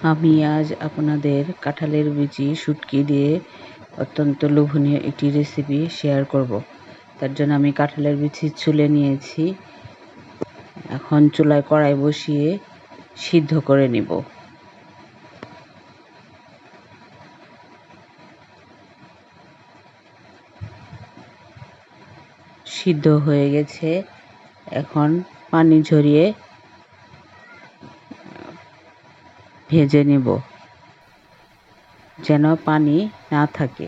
আমি আজ আপনাদের কাঁঠালের বিচি শুটকি দিয়ে অত্যন্ত লোভনীয় একটি রেসিপি শেয়ার করব। তার জন্য আমি কাঁঠালের বিচি ছুলে নিয়েছি। এখন চুলায় কড়াই বসিয়ে সিদ্ধ করে নিব। সিদ্ধ হয়ে গেছে, এখন পানি ঝরিয়ে ভেজে নেব যেন পানি না থাকে।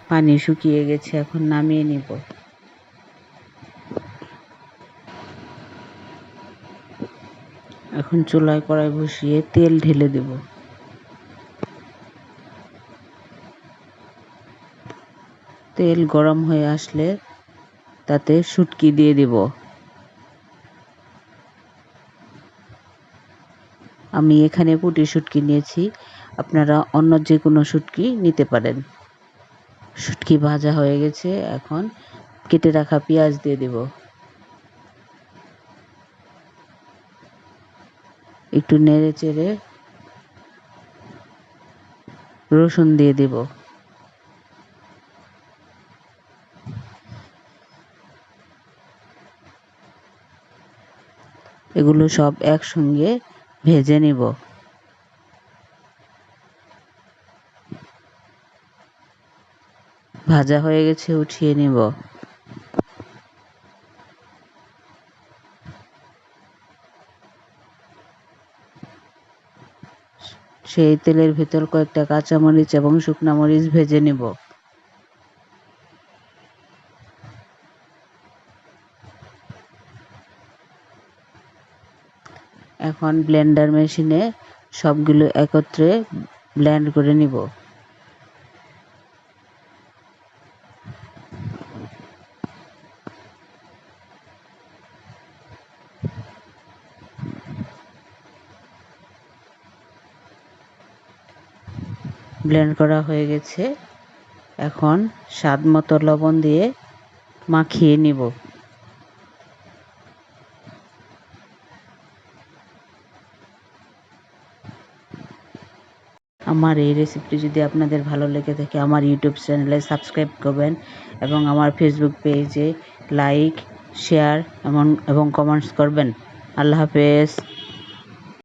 পানি শুকিয়ে গেছে, এখন নামিয়ে নিব। এখন চুলায় কড়াই বসিয়ে তেল ঢেলে দেব। তেল গরম হয়ে আসলে তাতে শুটকি দিয়ে দেব। আমি এখানে পুঁটি শুটকি নিয়েছি, আপনারা অন্য যে কোনো শুটকি নিতে পারেন। শুটকি ভাজা হয়ে গেছে, এখন কেটে রাখা পেঁয়াজ দিয়ে দেব। একটু নেড়ে চেড়ে রসুন দিয়ে দেব। এগুলো সব একসঙ্গে ভেজে নিব। ভাজা হয়ে গেছে, উঠিয়ে নিব। সেই তেলের ভিতর কয়েকটা কাঁচামরিচ এবং শুকনা মরিচ ভেজে নিব। এখন ব্লেন্ডার মেশিনে সবগুলো একত্রে ব্লেন্ড করে নিব। ব্লেন্ড করা হয়ে গেছে, এখন স্বাদ মতো লবণ দিয়ে মাখিয়ে নিব। আমার এই রেসিপিটি যদি আপনাদের ভালো লেগে থাকে আমার ইউটিউব চ্যানেলে সাবস্ক্রাইব করবেন এবং আমার ফেসবুক পেজে লাইক, শেয়ার এবং কমেন্টস করবেন। আল্লাহ হাফেজ।